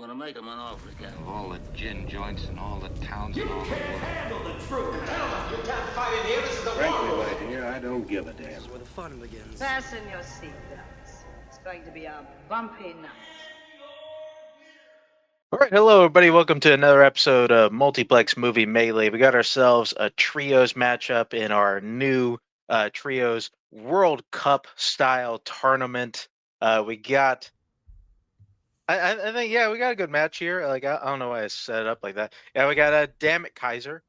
gonna make him an offer again. Of all the gin joints and all the towns and all the Can't world. handle the truth. Gentlemen, you can't fight in here. This is the Frankly, war. my dear, I don't give a damn. This is where the fun begins. Fasten your seatbelts. It's going to be a bumpy night. All right, hello everybody. Welcome to another episode of Multiplex Movie Melee. We got ourselves a trios matchup in our new trios World Cup style tournament. We got, I think, yeah, we got a good match here. Like I don't know why I set it up like that. Yeah, we got Dammit Kaiser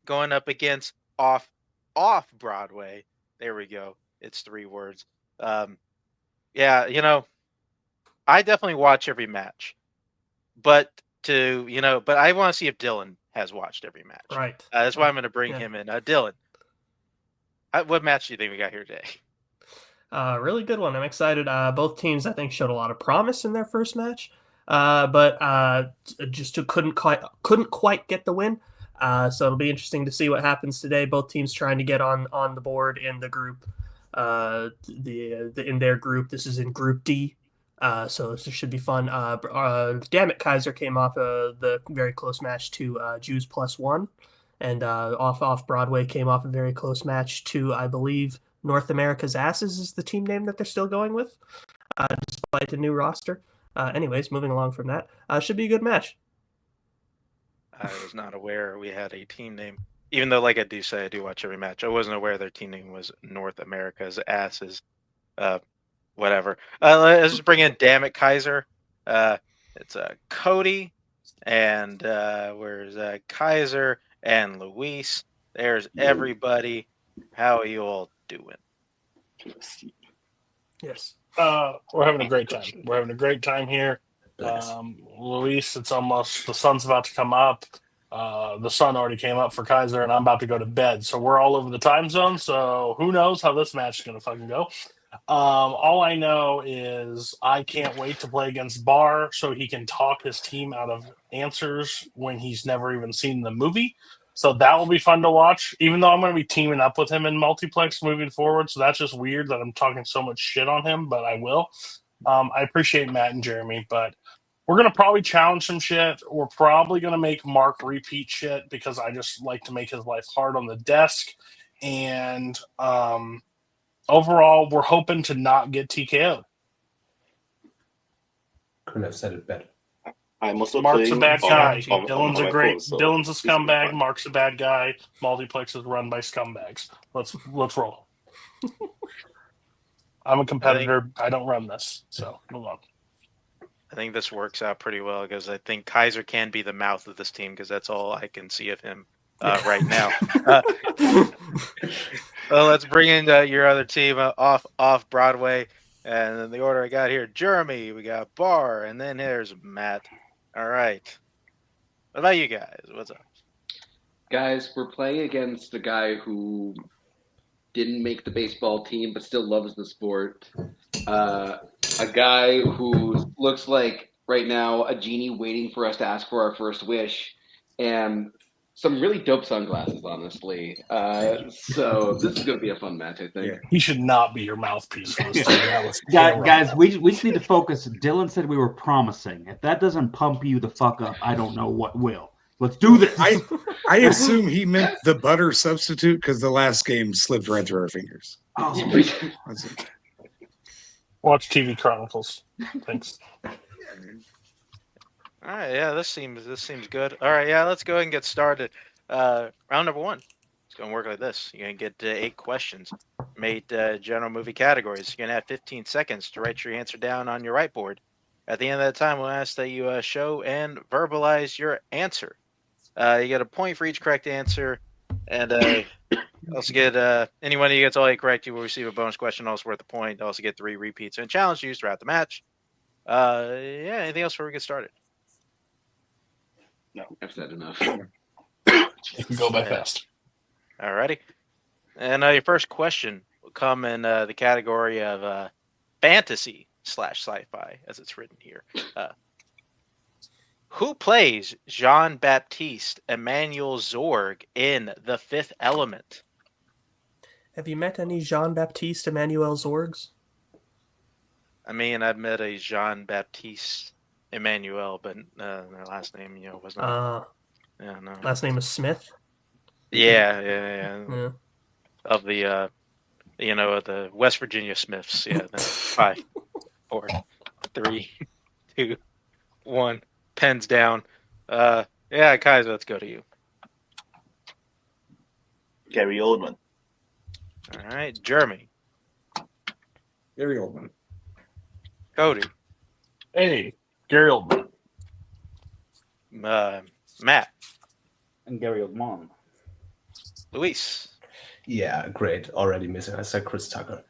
going up against off Broadway. There we go. It's 3 words. Yeah, I definitely watch every match. But I want to see if Dylan has watched every match. Right. That's why I'm going to bring him in. Dylan, what match do you think we got here today? Really good one. I'm excited. Both teams, I think, showed a lot of promise in their first match, but just couldn't quite get the win. So it'll be interesting to see what happens today. Both teams trying to get on the board in the group. In their group, this is in Group D. So this should be fun. Dammit Kaiser came off the very close match to Jews +1, and off Broadway came off a very close match to, I believe, North America's Asses is the team name that they're still going with, despite the new roster. Anyways, moving along from that, should be a good match. I was not aware we had a team name, even though, like I do say, I do watch every match. I wasn't aware their team name was North America's Asses. Whatever. Let's just bring in Dammit Kaiser. It's Cody, and where's Kaiser and Luis. There's everybody. How are you all doing? Yes. We're having a great time. We're having a great time here. Luis, it's almost, the sun's about to come up. The sun already came up for Kaiser, and I'm about to go to bed. So we're all over the time zone. So who knows how this match is going to fucking go. All I know is I can't wait to play against Barr so he can talk his team out of answers when he's never even seen the movie. So that will be fun to watch, even though I'm going to be teaming up with him in Multiplex moving forward. So that's just weird that I'm talking so much shit on him, but I will. I appreciate Matt and Jeremy, but we're going to probably challenge some shit. We're probably going to make Mark repeat shit because I just like to make his life hard on the desk. And, overall, we're hoping to not get TKO'd. Couldn't have said it better. I'm also Mark's a bad guy. Dylan's a great. phone, so Dylan's a scumbag. Mark's a bad guy. Multiplex is run by scumbags. Let's roll. I'm a competitor. I don't run this, so move on. I think this works out pretty well because I think Kaiser can be the mouth of this team because that's all I can see of him right now. Well, let's bring in your other team off Broadway. And then the order I got here, Jeremy, we got Barr, and then here's Matt. All right. What about you guys? What's up? guys, we're playing against a guy who didn't make the baseball team but still loves the sport. A guy who looks like right now a genie waiting for us to ask for our first wish, and some really dope sunglasses, honestly. So this is going to be a fun match, I think. Yeah. He should not be your mouthpiece for this team. Guys, we just need to focus. Dylan said we were promising. If that doesn't pump you the fuck up, I don't know what will. Let's do this. I assume he meant the butter substitute because the last game slipped right through our fingers. Oh. Watch TV Chronicles. Thanks. All right, yeah, this seems good. All right, yeah, let's go ahead and get started. Round number 1. It's going to work like this. You're going to get 8 questions, made general movie categories. You're going to have 15 seconds to write your answer down on your whiteboard. At the end of that time, we'll ask that you show and verbalize your answer. You get a point for each correct answer, and also get anyone who gets all 8 correct, you will receive a bonus question, also worth a point. Also get 3 repeats and challenge used throughout the match. Yeah, anything else before we get started? No, I've said enough. You can go by fast. Alrighty. And your first question will come in the category of fantasy / sci-fi, as it's written here. Who plays Jean-Baptiste Emmanuel Zorg in The Fifth Element? Have you met any Jean-Baptiste Emmanuel Zorgs? I mean, I've met a Jean-Baptiste Emmanuel, but their last name, was not. Yeah, no. Last name is Smith. Yeah. Yeah. Of the, the West Virginia Smiths. Yeah. 5, 4, 3, 2, 1. Pens down. Yeah, Kaiser, let's go to you. Gary Oldman. All right, Jeremy. Gary Oldman. Cody. Hey, Gary Oldman. Matt. And Gary Oldman. Luis. Yeah, great. Already missing. I said Chris Tucker.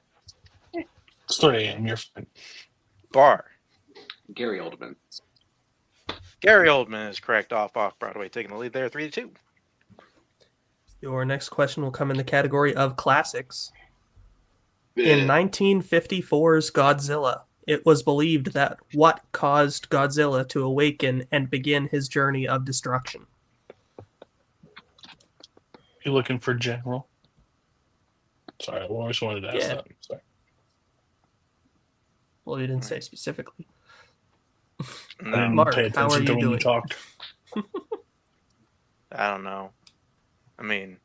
It's 3 a.m. You're fine. Bar. Gary Oldman. Gary Oldman is correct off Broadway, taking the lead there 3-2. Your next question will come in the category of classics. In 1954's Godzilla, it was believed that what caused Godzilla to awaken and begin his journey of destruction? You looking for General? Sorry, I always wanted to ask Yeah. that. Sorry. Well, you didn't say specifically. I didn't Mark, pay how are attention to you when you doing? talked. I don't know. I mean,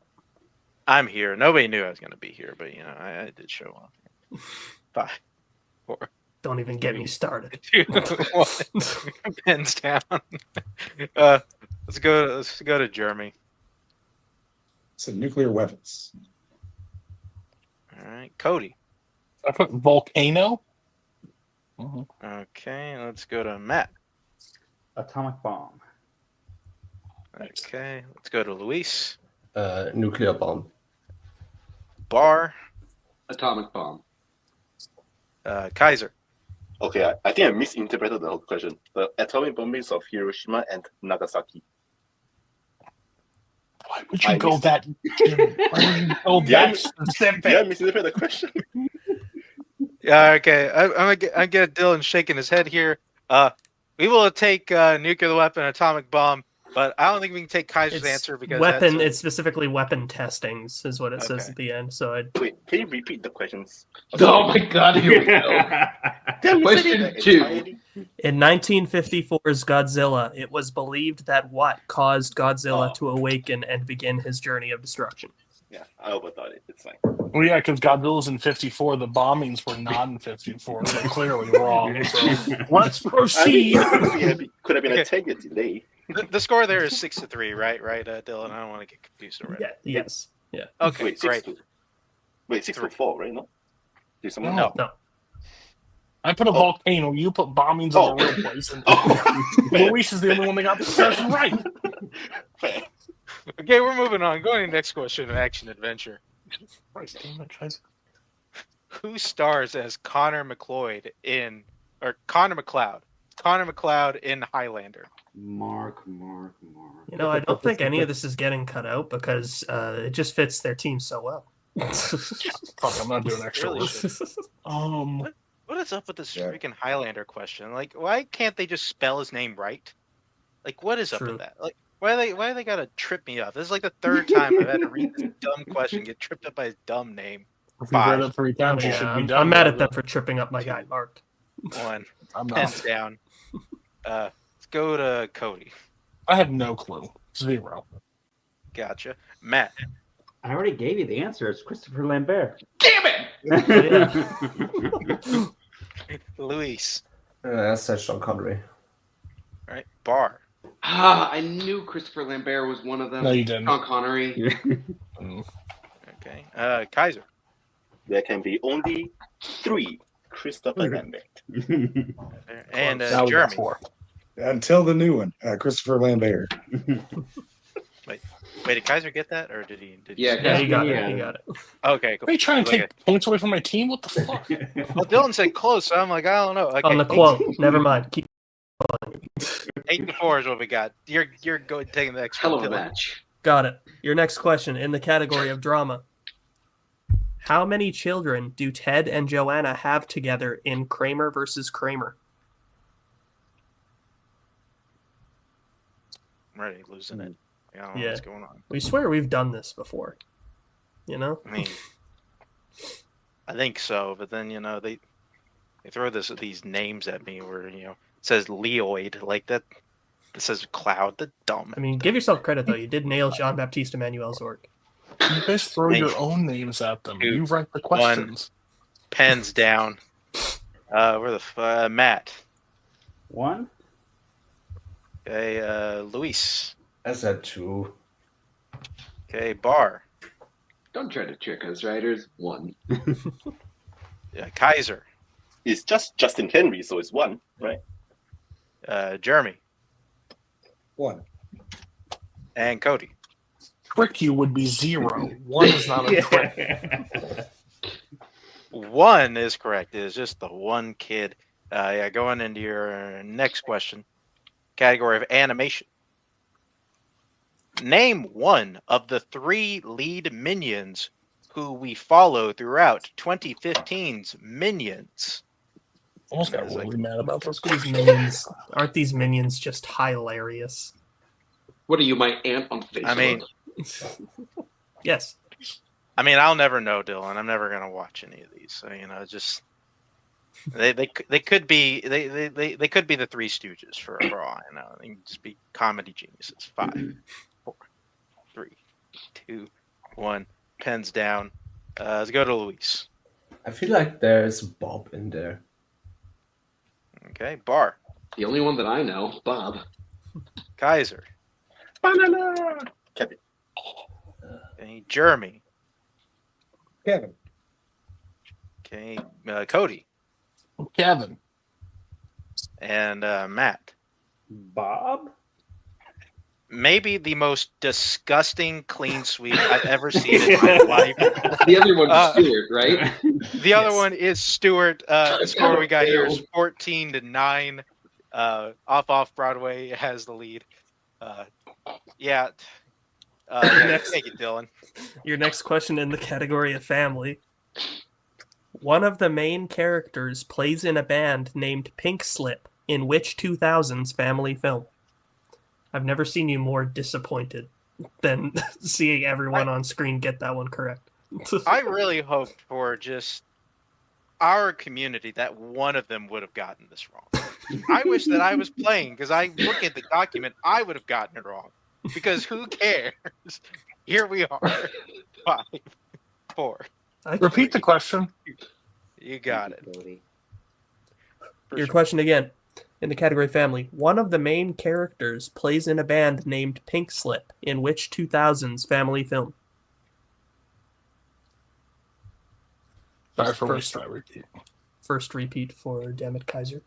I'm here. Nobody knew I was going to be here, but, I did show up. 5, 4, Don't even get me started. 2, 1. Pens down. Let's go to Jeremy. So nuclear weapons. All right, Cody. I put volcano. Okay, let's go to Matt. Atomic bomb. Okay, let's go to Luis. Nuclear bomb. Bar. Atomic bomb. Kaiser. Okay, I think I misinterpreted the whole question. The atomic bombings of Hiroshima and Nagasaki. Why would you go that? Why would you go that specific? Did I misinterpret the question? Yeah, okay. I get Dylan shaking his head here. We will take nuclear weapon, atomic bomb, but I don't think we can take Kaiser's answer because weapon. that's It's specifically weapon testings, is what it says Okay. at the end. So Wait, can you repeat the questions? Oh my god, here we go. Question 2. in 1954's Godzilla, it was believed that what caused Godzilla to awaken and begin his journey of destruction? Yeah, I overthought it. It's fine. Well, yeah, because Godzilla's in 54. The bombings were not in 54. So clearly wrong. So let's proceed. Could have been Okay. a 10-year delay. the score there is 6-3, right, Dylan? I don't want to get confused already. Yeah. Yes. Yeah. Okay, Wait, great. 6-4, right? No. Did someone? No. No. I put a volcano. You put bombings on a real place. And Luis is the only one that got the question right. Fair. Okay, we're moving on. Going to the next question, action adventure. Christ, damn it, guys. Who stars as Connor McLeod in in Highlander? Mark. I don't think any of this is getting cut out because it just fits their team so well. Fuck, I'm not doing extra Really work. should. What is up with this freaking Highlander question? Like, why can't they just spell his name right? Like, what is up True. with that? Like, why they gotta trip me up? This is like the third time I've had to read this dumb question, get tripped up by his dumb name. If you've read it 3 times, you Yeah, should be I'm done. mad with at them it. for tripping up my guy, Mark. 1. I'm Pens not. down. Let's go to Cody. I have no clue. 0. Gotcha. Matt. I already gave you the answer. It's Christopher Lambert. Damn it! Luis. I said Sean Connery. All right. Bar. I knew Christopher Lambert was one of them. No, you didn't. Sean Connery. Okay. Kaiser. There can be only 3 Christopher Lambert. And That was Jeremy. 4. Until the new one, Christopher Lambert. Wait, did Kaiser get that, or did he? Yeah, Yeah, he got Yeah. it. He got it. Okay, cool. Are you trying to Okay. take points away from my team? What the fuck? Well, Dylan said close, so I'm like, I don't know. Okay, On the quote. Never mind. Keep 8-4 is what we got. You're going taking the next Hell one, of a Dylan. match. Got it. Your next question in the category of drama. How many children do Ted and Joanna have together in Kramer versus Kramer? I'm already losing it. I don't know Yeah. what's going on. We swear we've done this before. You know? I mean, I think so, but then they throw these names at me where says Leoid like that. It says cloud. The dumb. I mean, give yourself credit though. You did nail Jean-Baptiste Emmanuel Zorc. You guys throw Thank your you. own names at them. Two, You write the questions. Pens down. Where the Matt? 1. Okay, Luis. I said 2. Okay, Bar. Don't try to trick us, writers. 1. Yeah, Kaiser. It's just Justin Henry, so it's 1, right? Jeremy. 1. And Cody. Trick you would be 0. 1 is not a trick. 1 is correct. It is just the one kid. Yeah, going into your next question. Category of animation. Name one of the 3 lead minions who we follow throughout 2015's Minions. Almost got really mad about those These minions aren't these minions just hilarious? What are you, my aunt on Facebook? I mean, Yes. I mean, I'll never know, Dylan. I'm never gonna watch any of these. So just they could be they could be the Three Stooges for all I know. They can just be comedy geniuses. 5, 4, 3, 2, 1. Pens down. Let's go to Luis. I feel like there's Bob in there. Okay, Bar. The only one that I know, Bob. Kaiser. Banana. Kevin. Okay, Jeremy. Kevin. Okay, Cody. Kevin. And Matt. Bob? Maybe the most disgusting clean sweep I've ever seen in my life. The other one's Stewart, right? The other one is Stewart. The score we got here is 14-9. Off Broadway has the lead. Yeah. Take it, Dylan. Your next question in the category of family. One of the main characters plays in a band named Pink Slip in which 2000s family film? I've never seen you more disappointed than seeing everyone on screen get that one correct. I really hoped for just our community that one of them would have gotten this wrong. I wish that I was playing because I look at the document, I would have gotten it wrong. Because who cares? Here we are. 5, 4. Repeat the question. You got it. Your question again. In the category family, one of the main characters plays in a band named Pink Slip in which 2000s family film? Sorry for repeat. First repeat for Dammit, Kaiser.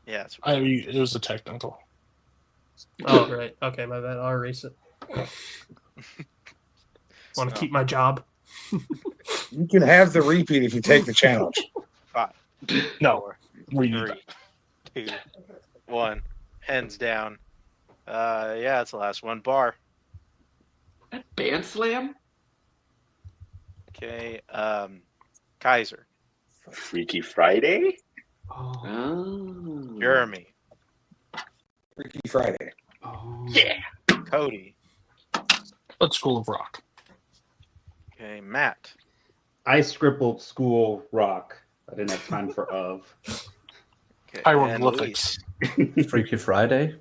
Yeah, it was a technical. Oh, right. Okay, my bad. I'll erase it. Want to keep my job? You can have the repeat if you take the challenge. 5. No. 4, 3, 2, 1. Hands down. Yeah, it's the last one. Bar. That band slam? Okay. Kaiser. Freaky Friday. Oh. Jeremy. Freaky Friday. Oh. Yeah. Cody. Let's School of Rock. Okay, Matt. I scribbled School Rock. I didn't have time for of. Okay, Hieroglyphics. Freaky Friday.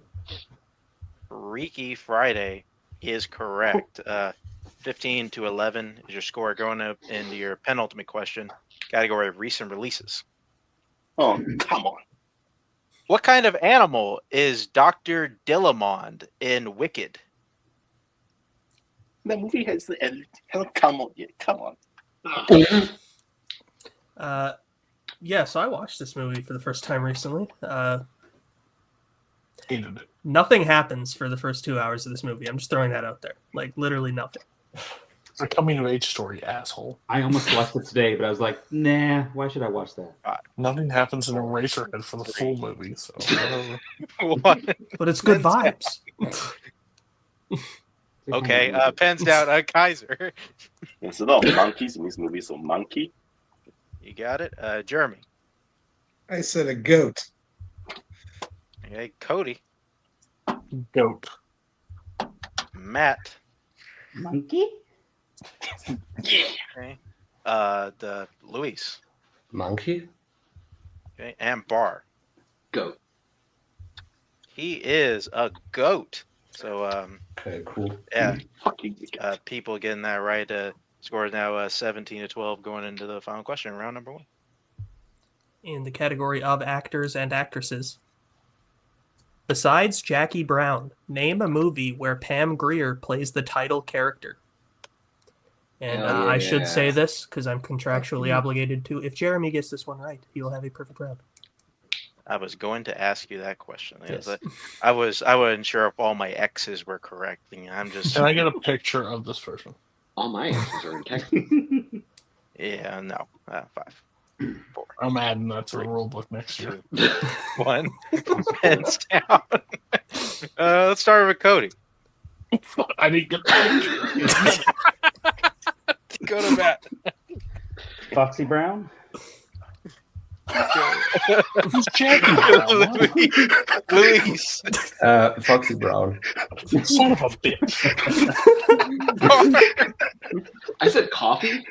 Freaky Friday is correct. 15-11 is your score. Going up into your penultimate question, category of recent releases. Oh, come on. What kind of animal is Dr. Dillamond in Wicked? That movie hasn't come out yet. Come on. Yeah, so I watched this movie for the first time recently. Hated it. Nothing happens for the first 2 hours of this movie. I'm just throwing that out there. Like, literally nothing. It's a coming of age story, asshole. I almost watched it today, but I was like, nah, why should I watch that? Nothing happens in Eraserhead for the full movie, so What? But it's good vibes. Okay, pens down. Kaiser. There's a lot of monkeys in this movie, so monkey. You got it. Jeremy. I said a goat. Okay, Cody. goat. Matt. Monkey? Okay. The Luis. Monkey? Okay, and Bar. Goat. He is a goat. So Okay, cool. yeah, Fucking people getting that right. Score is now 17-12 going into the final question, round number 1. In the category of actors and actresses. Besides Jackie Brown, name a movie where Pam Grier plays the title character. And I should say this because I'm contractually obligated to. If Jeremy gets this one right, he will have a perfect round. I was going to ask you that question. Yes. I wasn't sure if all my X's were correct. I'm just. Can I get a picture of this person? All my exes are in Texas. Yeah, no. 5, 4. I'm adding that to the rule book next year. 1. Pens down. Let's start with Cody. I didn't get the picture. Go to bat. Foxy Brown? Who's Jackie Brown? Luis. Foxy Brown. Son of a bitch. I said coffee?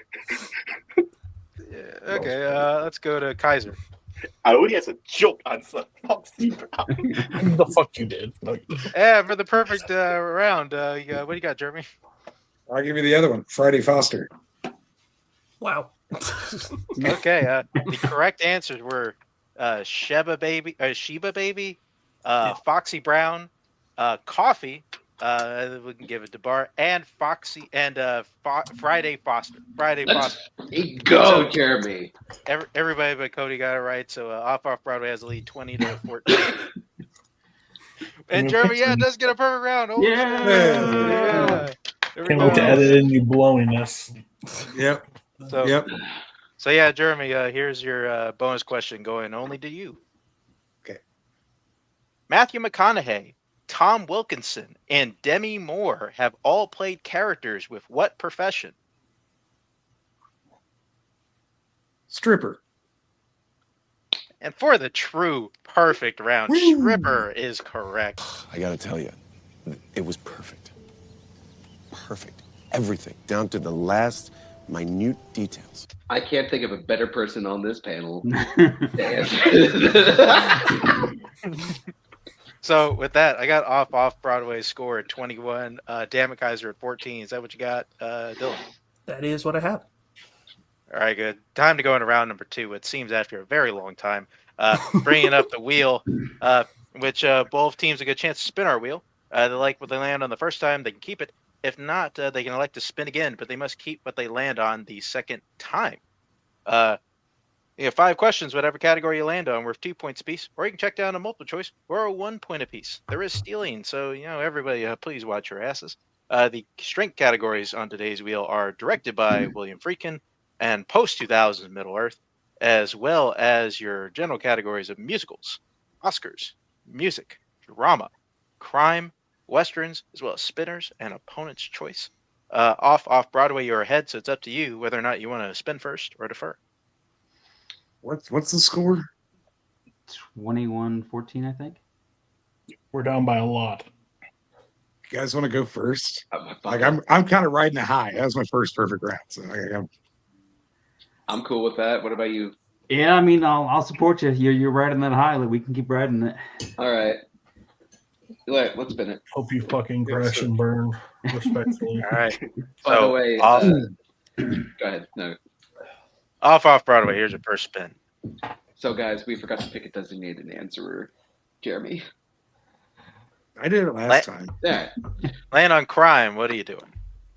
Yeah, okay, let's go to Kaiser. I already has a joke answer. Foxy Brown. The fuck you did. No, Yeah, for the perfect round, what do you got, Jeremy? I'll give you the other one. Friday Foster. Wow. Okay, the correct answers were Sheba Baby, Foxy Brown, Coffee. We can give it to Bart and Foxy and Friday Foster. Let's Foster. go, Jeremy. Everybody but Cody got it right. So Off Broadway has the lead 20-14. And Jeremy, it does get a perfect round. Oh, Yeah. can't wait to edit in you blowing us. Yep. So yeah, Jeremy, here's your bonus question going only to you. Okay. Matthew McConaughey, Tom Wilkinson, and Demi Moore have all played characters with what profession? Stripper. And for the true perfect round, stripper is correct. I gotta tell you, it was perfect. Perfect. Everything, down to the last minute details. I can't think of a better person on this panel to answer. So with that, I got Off Broadway score at 21. Dammit Kaiser at 14. Is that what you got, Dylan? That is what I have. All right, good. Time to go into round number 2. It seems after a very long time. Bringing up the wheel, which both teams a good chance to spin our wheel. They like what they land on the first time, they can keep it. If not, they can elect to spin again, but they must keep what they land on the second time. You have 5 questions, whatever category you land on, worth 2 points apiece, or you can check down a multiple choice or a 1 point apiece. There is stealing, so everybody, please watch your asses. The strength categories on today's wheel are directed by William Friedkin and post-2000 Middle Earth, as well as your general categories of musicals, Oscars, music, drama, crime, westerns, as well as spinners and opponent's choice. Off Broadway, you're ahead, so it's up to you whether or not you want to spin first or defer. What's the score? 21-14, I think. We're down by a lot. You guys want to go first? Like I'm kind of riding a high. That was my first perfect round, so I'm cool with that. What about you? Yeah, I mean, I'll support you. You're riding that high. Like, we can keep riding it. All right. Let's spin it. Hope you fucking crash and burn. Respectfully. All right. By the way, off, go ahead. No. Off Broadway, here's your first spin. So, guys, we forgot to pick a designated answerer. Jeremy. I did it last time. Yeah. Land on crime, what are you doing?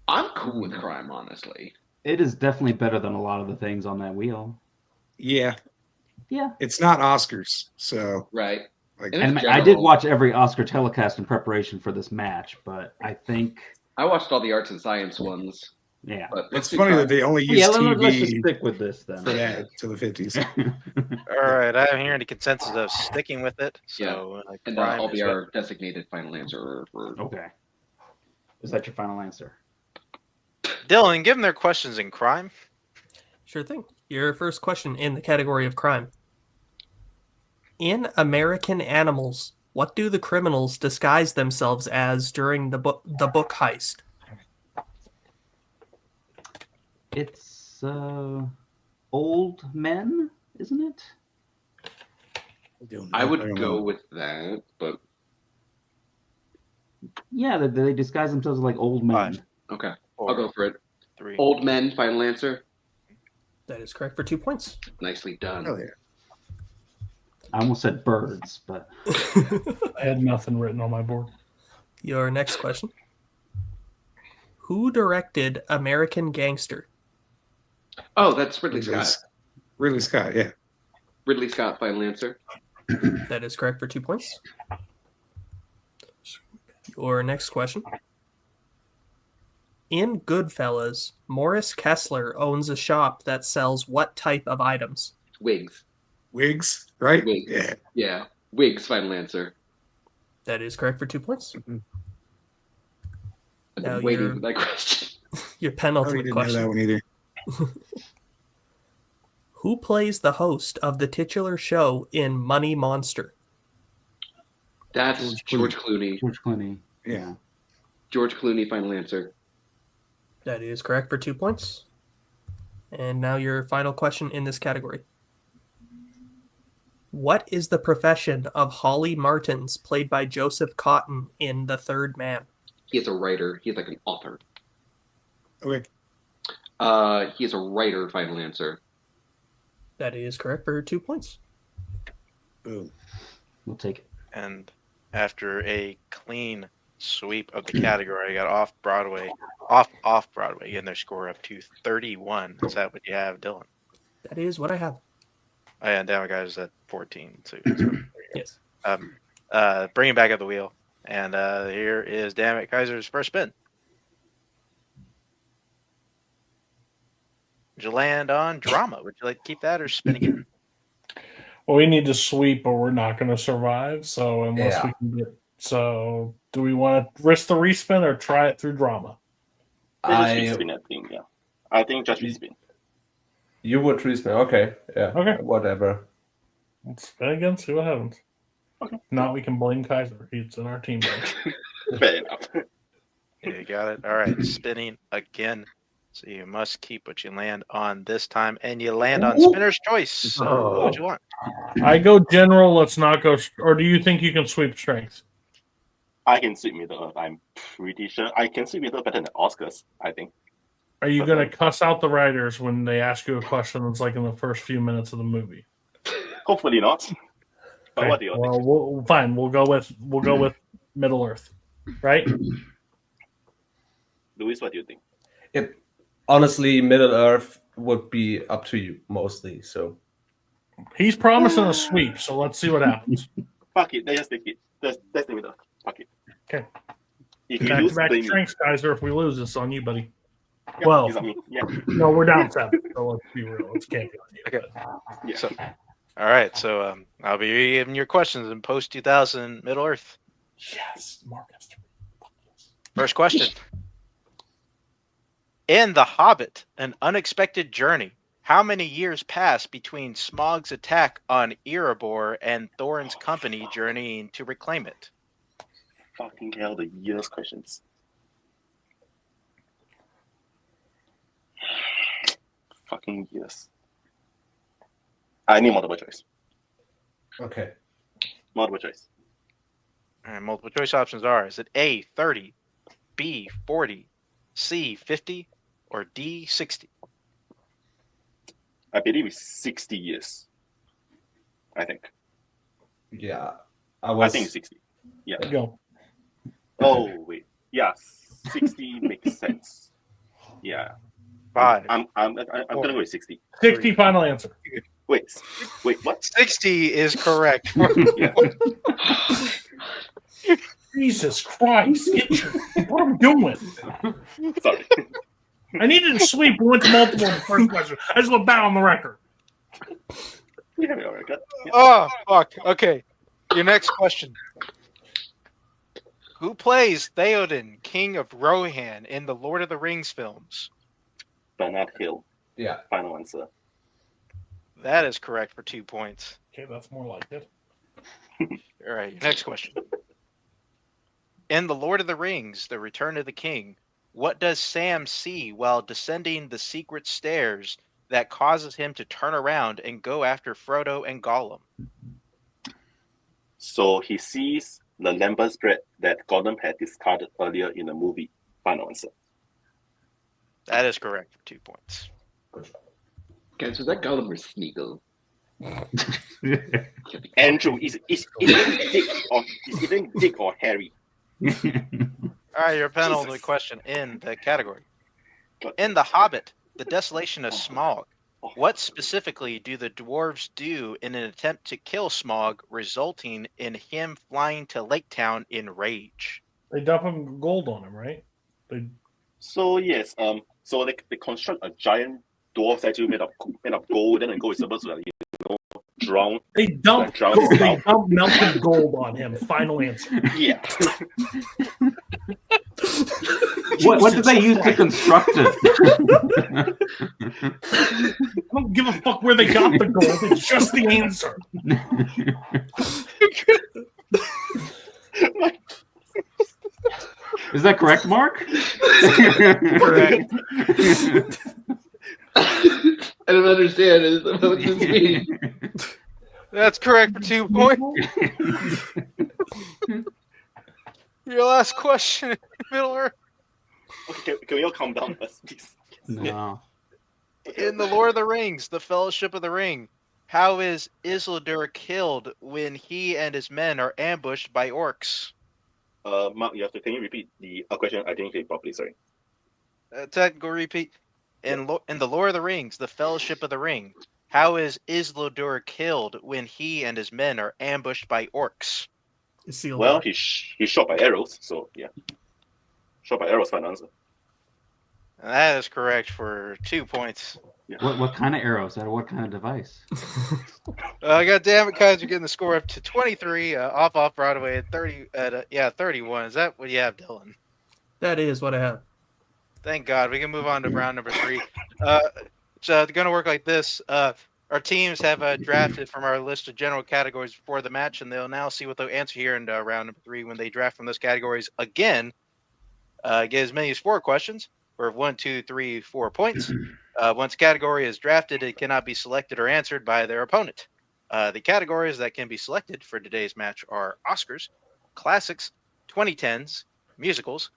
I'm cool with crime, honestly. It is definitely better than a lot of the things on that wheel. Yeah. Yeah. It's not Oscars, so right. Like, and I did watch every Oscar telecast in preparation for this match, but I think I watched all the arts and science ones. Yeah, but it's funny that they only use TV. Let's just stick with this then. For that to the 50s. All right, I haven't heard any consensus of sticking with it. So, yeah, and I'll be our designated final answer. Okay. Is that your final answer? Dylan, give them their questions in crime. Sure thing. Your first question in the category of crime. In American Animals, what do the criminals disguise themselves as during the book heist? It's old men, isn't it? I would go with that, but Yeah, they disguise themselves as like old men. 5, Okay, 4, I'll go for it. 3. Old men, final answer. That is correct for 2 points. Nicely done. Oh yeah. I almost said birds, but I had nothing written on my board. Your next question. Who directed American Gangster? Oh, that's Ridley Scott. Ridley Scott, yeah. Ridley Scott, final answer. That is correct for 2 points. Your next question. In Goodfellas, Morris Kessler owns a shop that sells what type of items? Wigs. Wigs, right? Wigs. Yeah. Yeah. Wigs, final answer. That is correct for 2 points. I've Now been waiting your- for that question. Your Oh, penultimate you didn't know that question. one either. Who plays the host of the titular show in Money Monster? That's George Clooney. George Clooney. Yeah. George Clooney, final answer. That is correct for 2 points. And now your final question in this category. What is the profession of Holly Martins, played by Joseph Cotton in The Third Man? He is a writer. He's like an author. Okay. He is a writer, final answer. That is correct for 2 points. Boom. We'll take it. And after a clean sweep of the category, I got off Broadway, off Broadway, getting their score up to 31. Is that what you have, Dylan? That is what I have. And Dammit guys at 14. So Yes. bring it back up the wheel. And here is Dammit Kaiser's first spin. Would you land on drama? Would you like to keep that or spin again? Well, we need to sweep, or we're not going to survive. So unless Yeah. we can get, so do we want to risk the respin or try it through drama? Just respin, I think, yeah. I think just respin. You would respin. Okay. Yeah. Okay. Whatever. Let's spin again, see what happens. Okay. Not we can blame Kaiser. He's in our team. Fair enough. You got it. All right, spinning again. So you must keep what you land on this time, and you land on spinner's choice. So what would you want? I go general. Let's not go. Or do you think you can sweep strength? I can sweep Middle Earth. I'm pretty sure I can sweep Middle Earth better than Oscars, I think. Are you going to cuss out the writers when they ask you a question that's like in the first few minutes of the movie? Hopefully not. But Okay, what do you think? well, fine. We'll go with Middle Earth, right? Luis, what do you think? Honestly, Middle Earth would be up to you mostly. So He's promising a sweep, so let's see what happens. Fuck it. Let's just take it. That's the Middle Earth. Fuck it. Okay. If you lose, Back blame me. strengths, Kaiser. If we lose, it's on you, buddy. Yeah, Well- it's on me. Yeah. No, we're down 7. So let's be real. It can't be on you. Okay. Yeah. So, all right. So I'll be giving your questions in post 2000 Middle Earth. Yes, Marcus. First question. In The Hobbit, An Unexpected Journey, how many years passed between Smaug's attack on Erebor and Thorin's company journeying to reclaim it? Fucking hell, the years questions. Fucking years. I need multiple choice. okay. Multiple choice. All right, multiple choice options are: is it A 30, B 40, C 50, or D 60? I believe it's 60 years. I think. Yeah. I think it's 60. Yeah. Go. Oh wait. Yeah, 60 makes sense. Yeah. 5. I'm gonna go with 60. 60 final answer. Wait, what? 60 is correct. Yeah. Jesus Christ. What are we doing? Sorry. I needed to sweep. We went to multiple in the first question. I just went back on the record. Yeah, all right, good. Yeah. Oh, fuck. Okay. Your next question. Who plays Theoden, King of Rohan, in the Lord of the Rings films? Bernard Hill. Yeah. Final answer. That is correct for 2 points. Okay, that's more like it. All right, your next question. In The Lord of the Rings, The Return of the King, what does Sam see while descending the secret stairs that causes him to turn around and go after Frodo and Gollum? So he sees the lembas bread that Gordon had discarded earlier in the movie? Final answer. That is correct for 2 points. Guys, was that Gollum or Smeagol? Andrew, is even Dick or Harry? All right, your penultimate question in the category. In The Hobbit, The Desolation of Smaug, what specifically do the dwarves do in an attempt to kill Smaug, resulting in him flying to Lake Town in rage? They dump gold on him, right? So yes, so they construct a giant dwarf statue made of gold, and the gold is supposed to drown. They dump melted gold on him. Final answer. Yeah. What did they use to construct it? I don't give a fuck where they got the gold. It's just the answer. Is that correct, Mark? Correct. I don't understand. What does this mean? That's correct for 2 points. Your last question, Middle Earth. Okay, can we all calm down first, please? No. In The Lord of the Rings, The Fellowship of the Ring, how is Isildur killed when he and his men are ambushed by orcs? Mark, can you repeat the question? I didn't hear it properly. Sorry. Technical repeat. In The Lord of the Rings, The Fellowship of the Ring, how is Isildur killed when he and his men are ambushed by orcs? Well, he's shot by arrows, so yeah. Shot by arrows, final answer. And that is correct for 2 points. Yeah. What kind of arrows? Out of what kind of device? God damn it, Kaiser, getting the score up to 23. Off Broadway at 31. Is that what you have, Dylan? That is what I have. Thank God. We can move on to round number 3. So they're going to work like this. Our teams have drafted from our list of general categories before the match, and they'll now see what they'll answer here in round number 3 when they draft from those categories again. Get as many as 4 questions, or 1, 2, 3, 4 points. Once a category is drafted, it cannot be selected or answered by their opponent. The categories that can be selected for today's match are Oscars, Classics, 2010s, Musicals,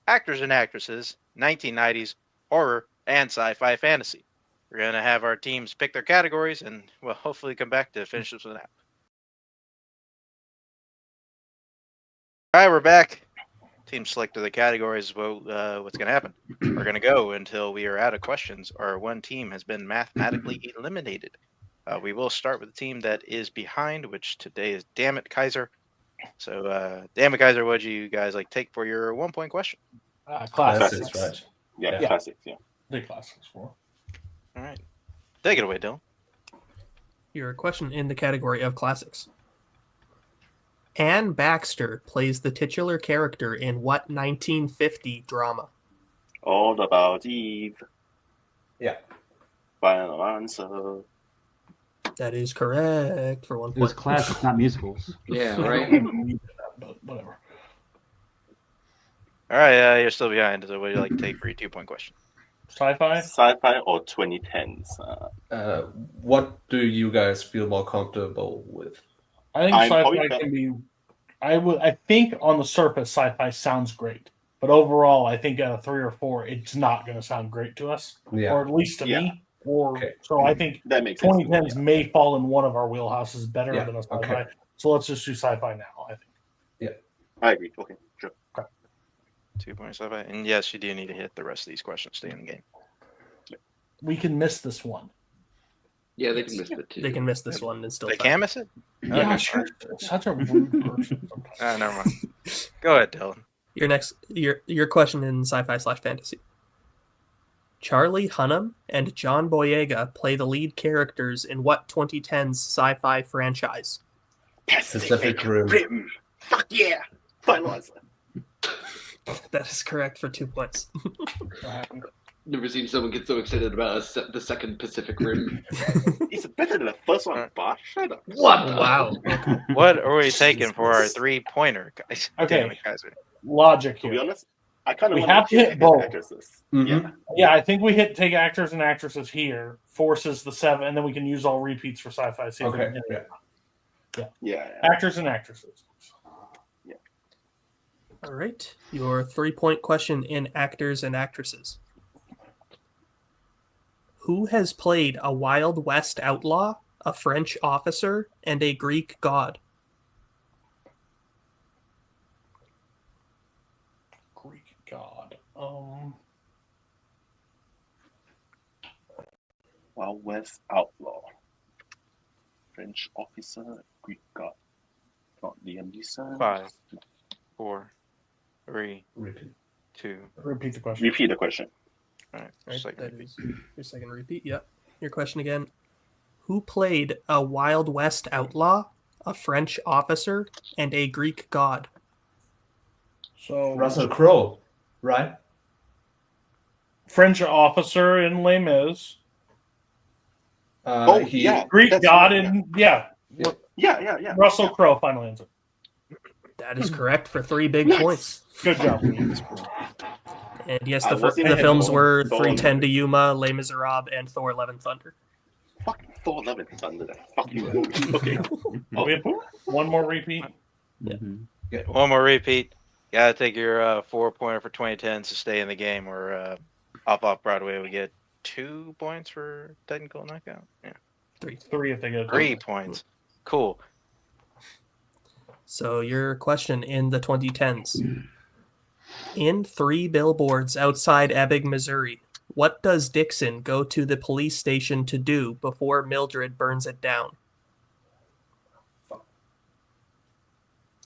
Actors and Actresses, 1990s, Horror, and Sci-Fi Fantasy. We're going to have our teams pick their categories and, well, hopefully come back to finish this one out. All right, we're back. Team selected the categories. Well, what's going to happen? We're going to go until we are out of questions or one team has been mathematically eliminated. We will start with the team that is behind, which today is Dammit, Kaiser. So, Dammit, Kaiser, what did you guys take for your 1 point question? Classics, right? Yeah, classics. Yeah, the classics. For. All right, take it away, Dylan. Your question in the category of classics. Anne Baxter plays the titular character in what 1950 drama? All About Eve. Yeah. Final answer. That is correct for 1 It point. was classics, not musicals. Yeah, right. But whatever. All right, you're still behind. So, what do you like to take for your 2 point question? Sci-fi or 2010s? What do you guys feel more comfortable with? I think sci-fi can be. I think on the surface, sci-fi sounds great, but overall, I think out of 3 or 4, it's not going to sound great to us, or at least to me. So I think that makes 2010s may fall in one of our wheelhouses better than a sci-fi. Okay. So let's just do sci-fi now. I think. Yeah, I agree. Okay, sure. 2 points sci-fi, and yes, you do need to hit the rest of these questions to stay in the game. We can miss this one. Yeah, they can miss it too. They can miss this one and still. They can miss it. Yeah, Okay. sure. Such a rude person. Never mind. Go ahead, Dylan. Your question in sci-fi/fantasy. Charlie Hunnam and John Boyega play the lead characters in what 2010s sci-fi franchise? Pacific Rim. Fuck yeah! Final answer. That is correct for 2 points. Never seen someone get so excited about the second Pacific Rim. It's better than the first one, Bob. Shut up. What? Wow. What are we taking for our 3-pointer, guys? Okay. Damn it, Kaiser. Logic To be here. honest, I kind of We have to hit both. Mm-hmm. Yeah, I think we take actors and actresses here, forces the 7, and then we can use all repeats for sci-fi. See if we Okay. can hit it. Yeah. Actors and actresses. Yeah. All right. Your 3-point question in actors and actresses. Who has played a Wild West outlaw, a French officer, and a Greek god? Greek god. Wild West outlaw. French officer, Greek god. Not Liam Neeson. 5, 4, 3, Repeat. 2. 2. Repeat the question. Repeat the question. All right. Right, Second that repeat. is your second repeat. Yep. Your question again. Who played a Wild West outlaw, a French officer, and a Greek god? So Russell Crowe, right? French officer in Les Mis. Greek that's god right, in yeah. Yeah. Russell Crowe. Final answer. That is correct for 3 big Nice. points. Good job. And yes, I the, was in the head films on were Thor 310 to Yuma, Les Miserables, and Thor: Love and Thunder. Fucking Thor: Love and Thunder. That fucking movie. Okay. We have one more repeat. Yeah. One more repeat. Gotta take your 4-pointer for 2010 to stay in the game, or off Broadway we get 2 points for technical knockout. Yeah. 3 if they get 3 points. Cool. So your question in the 2010s. In 3 Billboards Outside Ebbing, Missouri, what does Dixon go to the police station to do before Mildred burns it down?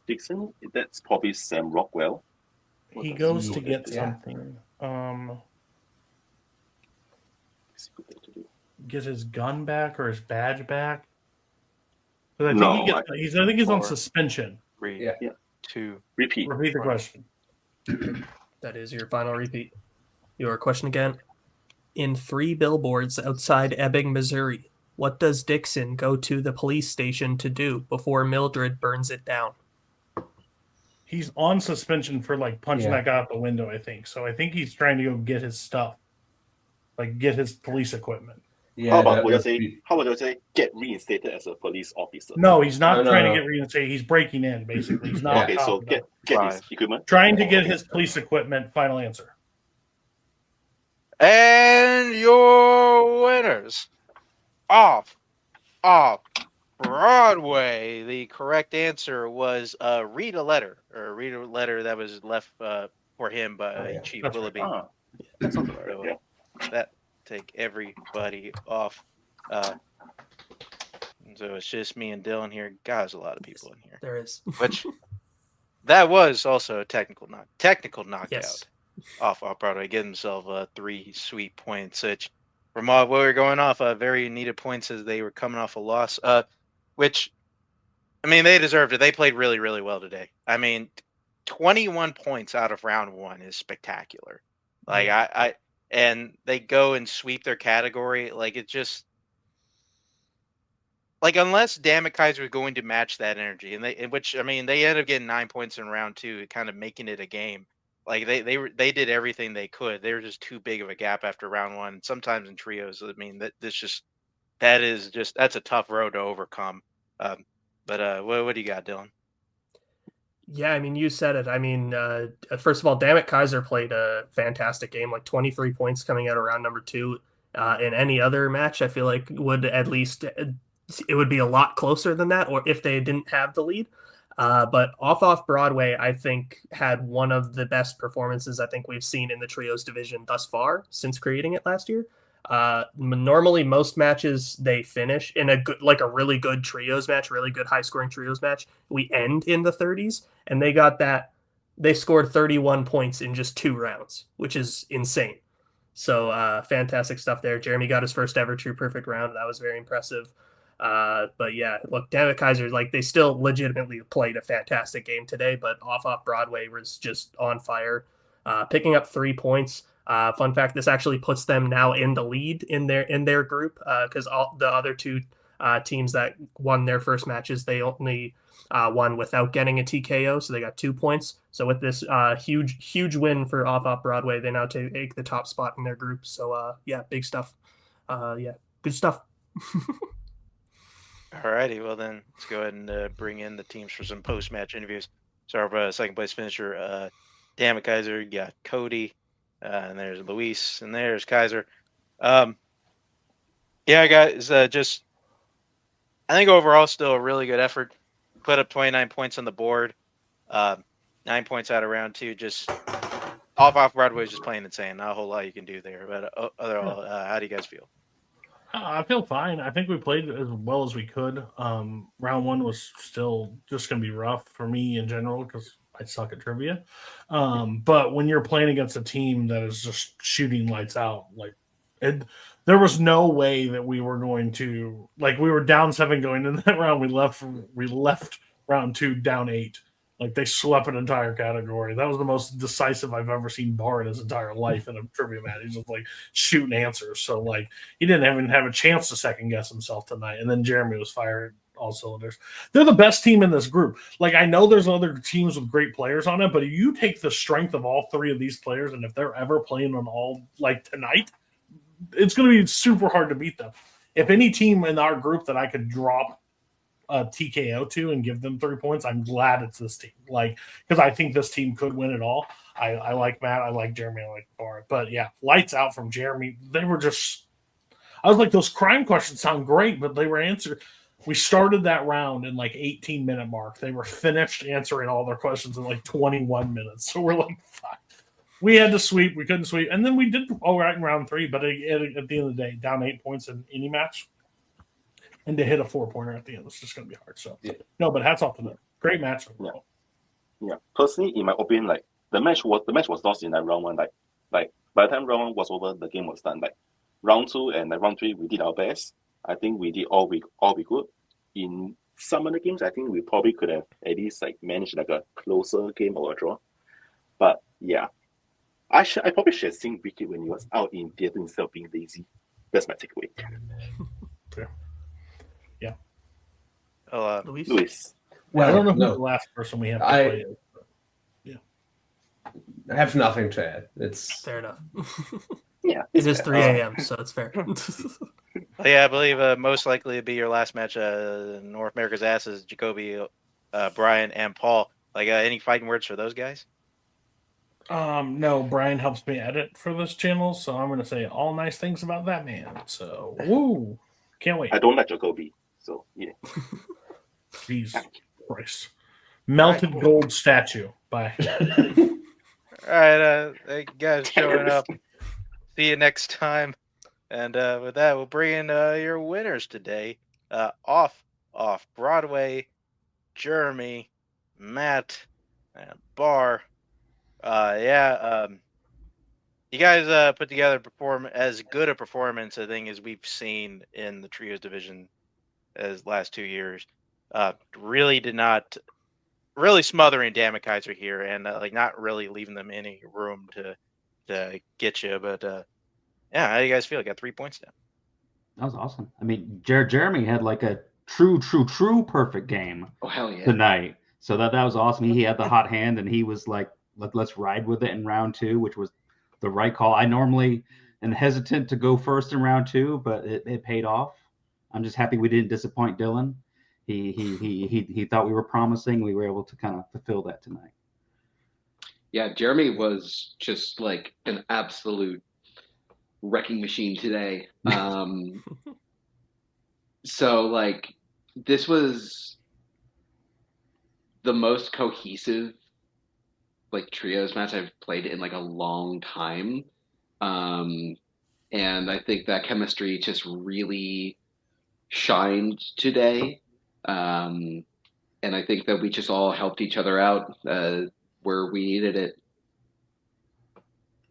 Dixon, that's probably Sam Rockwell. He goes to get something. Get his gun back or his badge back. I think he's on suspension. 3, 2. Repeat the question. That is your final repeat. Your question again. In 3 Billboards Outside Ebbing, Missouri, what does Dixon go to the police station to do before Mildred burns it down? He's on suspension for punching that guy out the window, I think. So I think he's trying to go get his stuff. Get his police equipment. Yeah, how about I say get reinstated as a police officer? No, he's not trying to get reinstated. He's breaking in, basically. He's not. Okay, so get his equipment. Trying to get his police equipment. Final answer. And your winners off Broadway. The correct answer was read a letter that was left for him by Chief Willoughby. Right. That sounds right. Yeah. That take everybody off. So it's just me and Dylan here. God, there's a lot of people in here. There is. Which that was also a technical knockout. Yes. Off Broadway, get himself 3 sweet points. Which Ramad, we were going off very needed points as they were coming off a loss. Which, I mean, they deserved it. They played really, really well today. I mean, 21 points out of round 1 is spectacular. And they go and sweep their category. It just unless Dammit Kaiser was going to match that energy, and they ended up getting 9 points in round 2, kind of making it a game. They did everything they could. They were just too big of a gap after round 1. Sometimes in trios, I mean, that's a tough road to overcome. But what do you got, Dylan? Yeah, I mean, you said it. I mean, first of all, Dammit Kaiser played a fantastic game, 23 points coming out of round number 2. In any other match, I feel like would at least it would be a lot closer than that, or if they didn't have the lead. But off Broadway, I think had one of the best performances I think we've seen in the trios division thus far since creating it last year. Normally most matches they finish in a really good trios match, really good high scoring trios match. We end in the 30s, and they got that. They scored 31 points in just 2 rounds, which is insane. So fantastic stuff there. Jeremy got his first ever true perfect round. That was very impressive. But yeah, look, Dammit Kaiser, they still legitimately played a fantastic game today, but off Broadway was just on fire, picking up 3 points. Fun fact, this actually puts them now in the lead in their group, because all the other 2 teams that won their first matches, they only won without getting a TKO, so they got 2 points. So with this huge win for off Broadway, they now take the top spot in their group. So yeah, big stuff. Good stuff. Alrighty, well then let's go ahead and bring in the teams for some post-match interviews. So our second place finisher, Dammit Kaiser, you got Cody, and there's Luis, and there's Kaiser. Yeah, guys, just I think overall still a really good effort. Put up 29 points on the board, 9 points out of round 2. Just off Broadway is just plain insane. Not a whole lot you can do there. But overall, how do you guys feel? I feel fine. I think we played as well as we could. Round 1 was still just going to be rough for me in general because I suck at trivia. But when you're playing against a team that is just shooting lights out, there was no way that we were going to we were down 7 going into that round. We left round 2 down 8. They swept an entire category. That was the most decisive I've ever seen Bar in his entire life in a trivia match. He's just shooting answers. So he didn't even have a chance to second guess himself tonight. And then Jeremy was fired all cylinders. They're the best team in this group. I know there's other teams with great players on it, but you take the strength of all 3 of these players, and if they're ever playing on all tonight, it's going to be super hard to beat them. If any team in our group that I could drop a TKO to and give them 3 points, I'm glad it's this team. Because I think this team could win it all. I like Matt, I like Jeremy, I like Bar. But yeah, lights out from Jeremy. They were just, I was like, those crime questions sound great, but they were answered. We started that round in 18-minute mark. They were finished answering all their questions in 21 minutes. So we're fuck. We had to sweep. We couldn't sweep. And then we did all right in round 3, but at the end of the day, down 8 points in any match. And to hit a 4-pointer at the end, it's just going to be hard. So, no, but hats off to them. Great match. Yeah. Personally, in my opinion, the match was lost in round 1. By the time round 1 was over, the game was done. Round 2 and round 3, we did our best. I think we did all we could. In some other games, I think we probably could have at least managed a closer game or a draw. But yeah, I probably should have seen Ricky when he was out in theater instead of being lazy. That's my takeaway. Yeah. Luis. Well, I don't know who the last person we have to play is. I have nothing to add. It's fair enough. Yeah, it is 3 a.m., so it's fair. Yeah, I believe most likely to be your last match. North America's ass is Jacoby, Brian, and Paul. Any fighting words for those guys? No, Brian helps me edit for this channel, so I'm going to say all nice things about that man. So, woo, can't wait. I don't like Jacoby, so yeah. Jesus Christ. Melted gold statue. Bye. All right, thank you guys for showing up. See you next time. And with that, we'll bring in your winners today. Off Broadway, Jeremy, Matt, and Bar. You guys put together as good a performance, I think, as we've seen in the trios division as last 2 years. Really smothering Dammit Kaiser here, and not really leaving them any room to get you. But how do you guys feel? Got 3 points down. That was awesome. I mean, Jeremy had a true perfect game. Oh hell yeah! Tonight. So that was awesome. He had the hot hand, and he was like, let's ride with it in round 2, which was the right call. I normally am hesitant to go first in round 2, but it paid off. I'm just happy we didn't disappoint Dylan. He thought we were promising. We were able to kind of fulfill that tonight. Yeah, Jeremy was just an absolute wrecking machine today. So this was the most cohesive trios match I've played in a long time. And I think that chemistry just really shined today. And I think that we just all helped each other out where we needed it.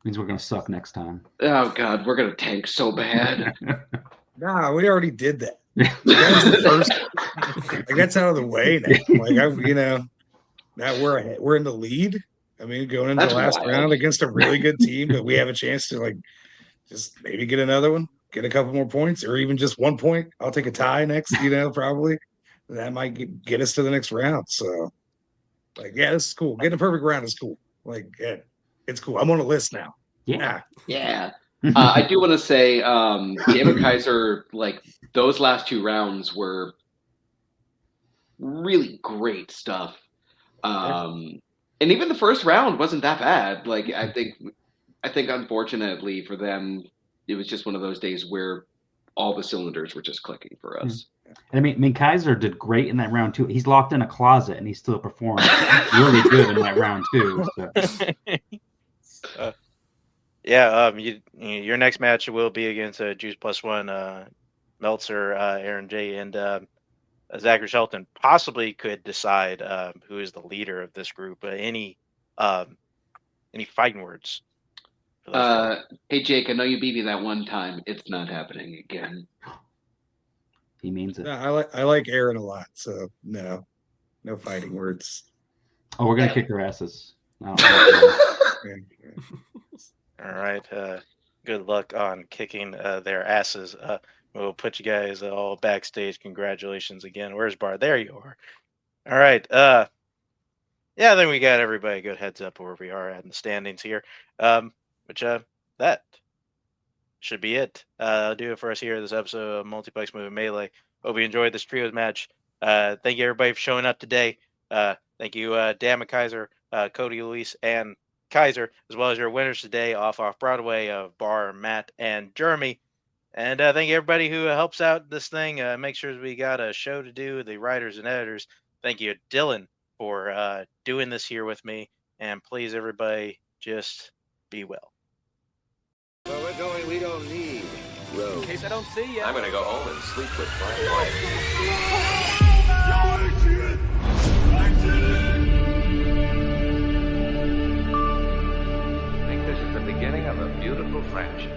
Means we're gonna suck next time. Oh God, we're gonna tank so bad. Nah, we already did that. That was the first. That's out of the way now. Now we're in the lead. I mean, going into the last round against a really good team, but we have a chance to just maybe get another one, get a couple more points, or even just 1 point. I'll take a tie next. Probably that might get us to the next round. So, this is cool. Getting a perfect round is cool. It's cool. I'm on a list now. Yeah. Yeah. I do want to say, Dammit Kaiser, those last 2 rounds were really great stuff. And even the first round wasn't that bad. Like I think unfortunately for them, it was just one of those days where all the cylinders were just clicking for us. And I mean, Kaiser did great in that round too. He's locked in a closet and he still performed really good in that round too. So. Your next match will be against Juice +1, Meltzer, Aaron J, and Zachary Shelton. Possibly could decide who is the leader of this group. Any fighting words? Hey Jake, I know you beat me that one time. It's not happening again. He means it. No, I like Aaron a lot, so no fighting words. Oh, we're gonna kick their asses. All right. Good luck on kicking their asses. We'll put you guys all backstage. Congratulations again. Where's Bar? There you are. All right. I think we got everybody a good heads up where we are at in the standings here. That should be it. I'll do it for us here this episode of Multiplex Movie Melee. Hope you enjoyed this trios match. Thank you everybody for showing up today. Thank you, Dammit, Kaiser, Cody, Luis, and Kaiser, as well as your winners today off Broadway of Bar, Matt, and Jeremy. And thank you everybody who helps out this thing. Make sure we got a show to do, the writers and editors. Thank you, Dylan, for doing this here with me. And please, everybody, just be well. Where we're going, we don't need roads. In case I don't see you. I'm gonna go home and sleep with my wife. I think this is the beginning of a beautiful friendship.